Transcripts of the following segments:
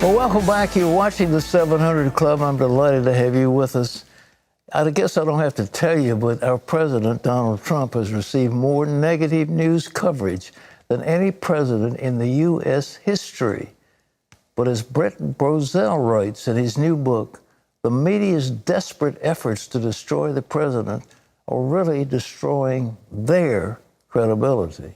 Well, welcome back. You're watching the 700 Club. I'm delighted to have you with us. I guess I don't have to tell you, but our president, Donald Trump, has received more negative news coverage than any president in the U.S. history. But as Brent Bozell writes in his new book, the media's desperate efforts to destroy the president are really destroying their credibility.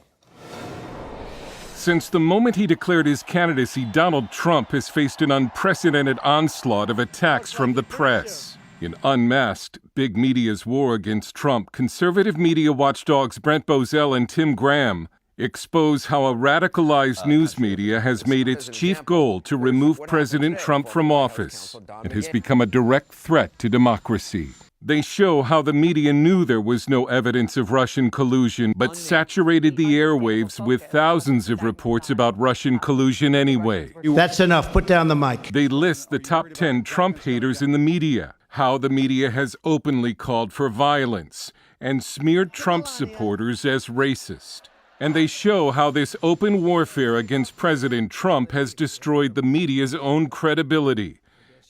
Since the moment he declared his candidacy, Donald Trump has faced an unprecedented onslaught of attacks from the press. In Unmasked, Big Media's War Against Trump, conservative media watchdogs Brent Bozell and Tim Graham expose how a radicalized news media has made its chief goal to remove President Trump from office and has become a direct threat to democracy. They show how the media knew there was no evidence of Russian collusion, but saturated the airwaves with thousands of reports about Russian collusion anyway. That's enough. Put down the mic. They list the top 10 Trump haters in the media, how the media has openly called for violence and smeared Trump supporters as racist. And they show how this open warfare against President Trump has destroyed the media's own credibility,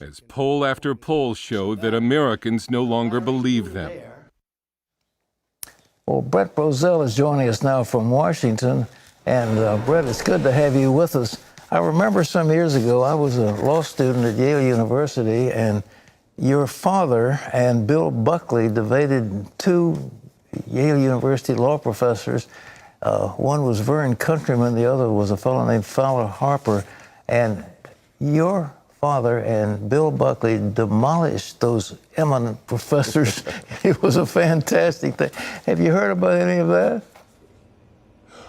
as poll after poll show that Americans no longer believe them. Well, Brent Bozell is joining us now from Washington. And Brent, it's good to have you with us. I remember some years ago, I was a law student at Yale University, and your father and Bill Buckley debated two Yale University law professors. One was Vern Countryman, the other was a fellow named Fowler Harper. And your father and Bill Buckley demolished those eminent professors. It was a fantastic thing. Have you heard about any of that?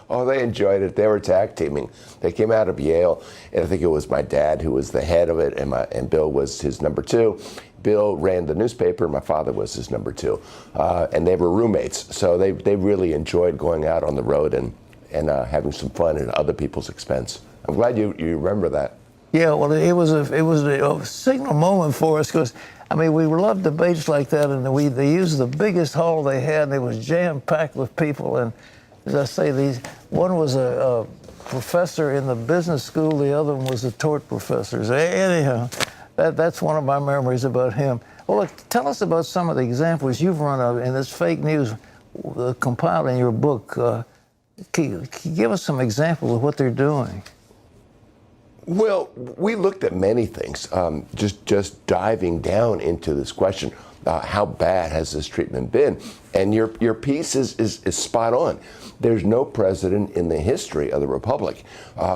Oh, they enjoyed it. They were tag teaming. They came out of Yale, and I think it was my dad who was the head of it, and Bill was his number two. Bill ran the newspaper, my father was his number two. And they were roommates, so they really enjoyed going out on the road and having some fun at other people's expense. I'm glad you remember that. Yeah, well, it was a signal moment for us because, I mean, we loved debates like that, and they used the biggest hall they had, and it was jam-packed with people. And as I say, one was a professor in the business school, the other one was a tort professor. Anyhow, that's one of my memories about him. Well, look, tell us about some of the examples you've run of in this fake news compiled in your book. Can you give us some examples of what they're doing? Well, we looked at many things, just diving down into this question, how bad has this treatment been? And your piece is spot on. There's no president in the history of the Republic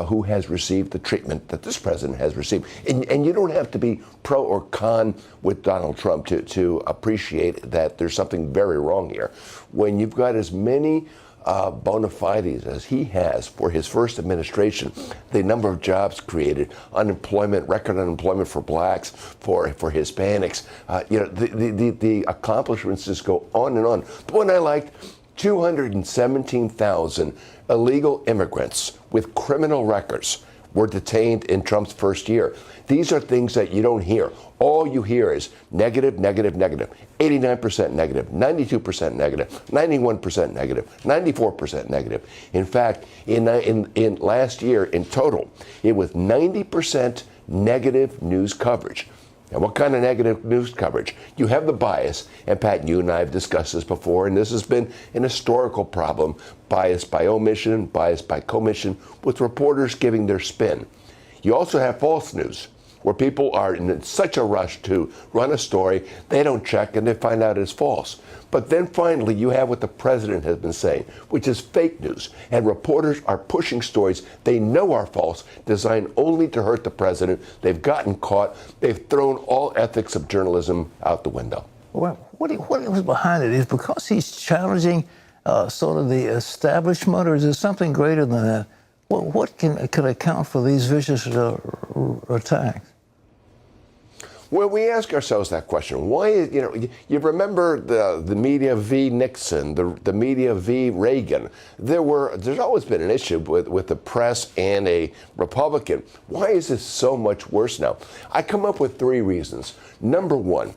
who has received the treatment that this president has received. And you don't have to be pro or con with Donald Trump to appreciate that there's something very wrong here. When you've got as many bona fides as he has for his first administration, the number of jobs created, record unemployment for blacks, for Hispanics, the accomplishments just go on and on. The one I liked, 217,000 illegal immigrants with criminal records were detained in Trump's first year. These are things that you don't hear. All you hear is negative, negative, negative, 89% negative, 92% negative, 91% negative, 94% negative. In fact, in last year, in total, it was 90% negative news coverage. And what kind of negative news coverage? You have the bias, and Pat, you and I have discussed this before, and this has been an historical problem, bias by omission, bias by commission, with reporters giving their spin. You also have false news, where people are in such a rush to run a story, they don't check and they find out it's false. But then finally, you have what the president has been saying, which is fake news. And reporters are pushing stories they know are false, designed only to hurt the president. They've gotten caught. They've thrown all ethics of journalism out the window. Well, what was behind it? Is it because he's challenging sort of the establishment, or is there something greater than that? What could account for these vicious attacks? Well, we ask ourselves that question. Why is, you remember the media v. Nixon, the media v. Reagan. There's always been an issue with the press and a Republican. Why is this so much worse now? I come up with three reasons. Number one,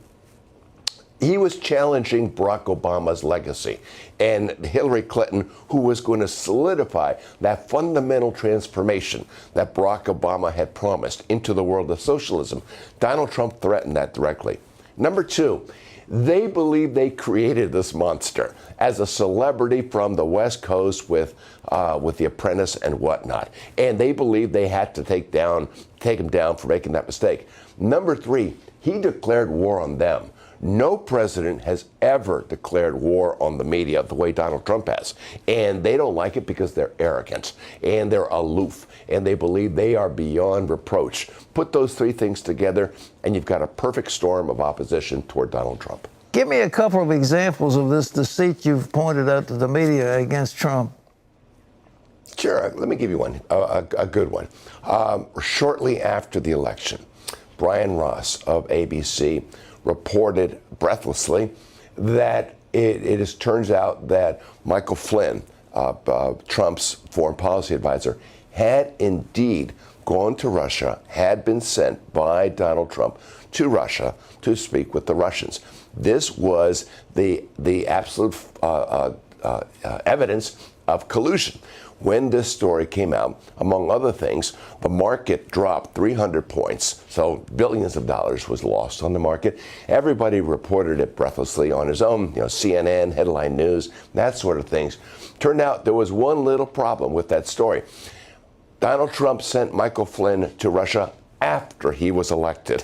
He was challenging Barack Obama's legacy and Hillary Clinton, who was going to solidify that fundamental transformation that Barack Obama had promised into the world of socialism. Donald Trump threatened that directly. Number two, they believe they created this monster as a celebrity from the West Coast with The Apprentice and whatnot. And they believe they had to take him down for making that mistake. Number three, he declared war on them. No president has ever declared war on the media the way Donald Trump has. And they don't like it because they're arrogant and they're aloof and they believe they are beyond reproach. Put those three things together and you've got a perfect storm of opposition toward Donald Trump. Give me a couple of examples of this deceit you've pointed out to the media against Trump. Sure, let me give you one, a good one. Shortly after the election, Brian Ross of ABC reported breathlessly that it turns out that Michael Flynn, Trump's foreign policy advisor, had indeed gone to Russia, had been sent by Donald Trump to Russia to speak with the Russians. This was the absolute evidence of collusion. When this story came out, among other things, the market dropped 300 points, so billions of dollars was lost on the market. Everybody reported it breathlessly on his own, CNN, headline news, that sort of things. Turned out there was one little problem with that story. Donald Trump sent Michael Flynn to Russia after he was elected,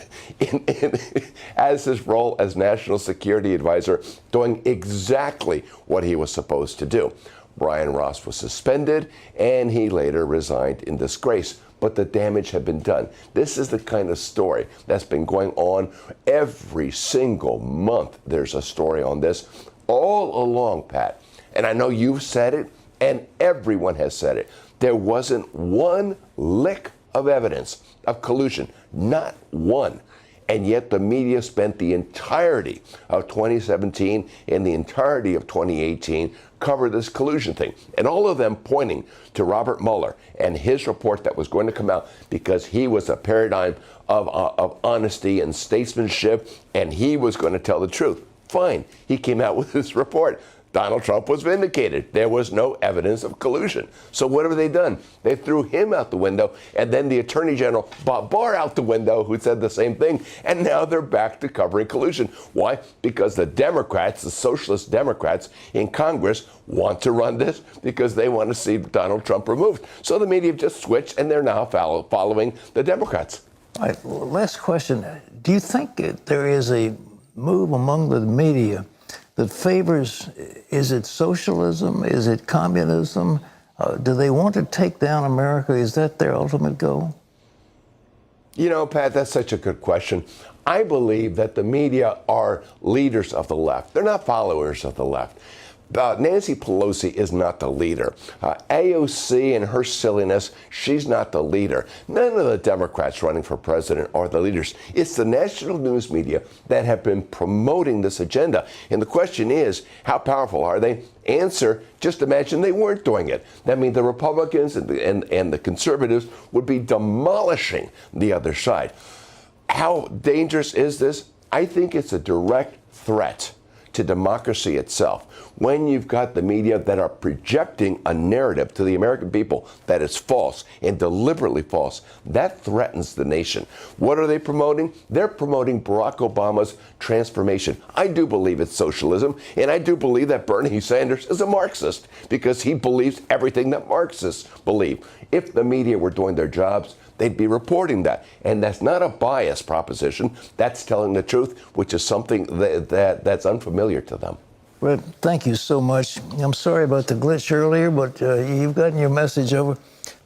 as his role as national security advisor, doing exactly what he was supposed to do. Brian Ross was suspended, and he later resigned in disgrace. But the damage had been done. This is the kind of story that's been going on every single month. There's a story on this all along, Pat. And I know you've said it, and everyone has said it. There wasn't one lick of evidence of collusion, not one. And yet the media spent the entirety of 2017 and the entirety of 2018 cover this collusion thing. And all of them pointing to Robert Mueller and his report that was going to come out because he was a paradigm of honesty and statesmanship, and he was going to tell the truth. Fine. He came out with this report. Donald Trump was vindicated. There was no evidence of collusion. So what have they done? They threw him out the window, and then the Attorney General Bob Barr out the window, who said the same thing, and now they're back to covering collusion. Why? Because the Democrats, the socialist Democrats in Congress, want to run this because they want to see Donald Trump removed. So the media just switched, and they're now following the Democrats. All right, last question. Do you think there is a move among the media that favors, is it socialism? Is it communism? Do they want to take down America? Is that their ultimate goal? You know, Pat, that's such a good question. I believe that the media are leaders of the left. They're not followers of the left. Nancy Pelosi is not the leader. AOC and her silliness, she's not the leader. None of the Democrats running for president are the leaders. It's the national news media that have been promoting this agenda. And the question is, how powerful are they? Answer, just imagine they weren't doing it. That means the Republicans and the conservatives would be demolishing the other side. How dangerous is this? I think it's a direct threat to democracy itself. When you've got the media that are projecting a narrative to the American people that is false and deliberately false, that threatens the nation. What are they promoting? They're promoting Barack Obama's transformation. I do believe it's socialism, and I do believe that Bernie Sanders is a Marxist because he believes everything that Marxists believe. If the media were doing their jobs, they'd be reporting that. And that's not a biased proposition. That's telling the truth, which is something that's unfamiliar to them. Brent, thank you so much. I'm sorry about the glitch earlier, but you've gotten your message over.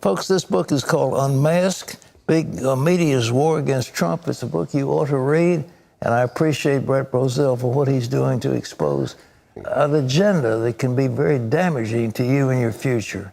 Folks, this book is called Unmasked, Big Media's War Against Trump. It's a book you ought to read, and I appreciate Brent Bozell for what he's doing to expose an agenda that can be very damaging to you in your future.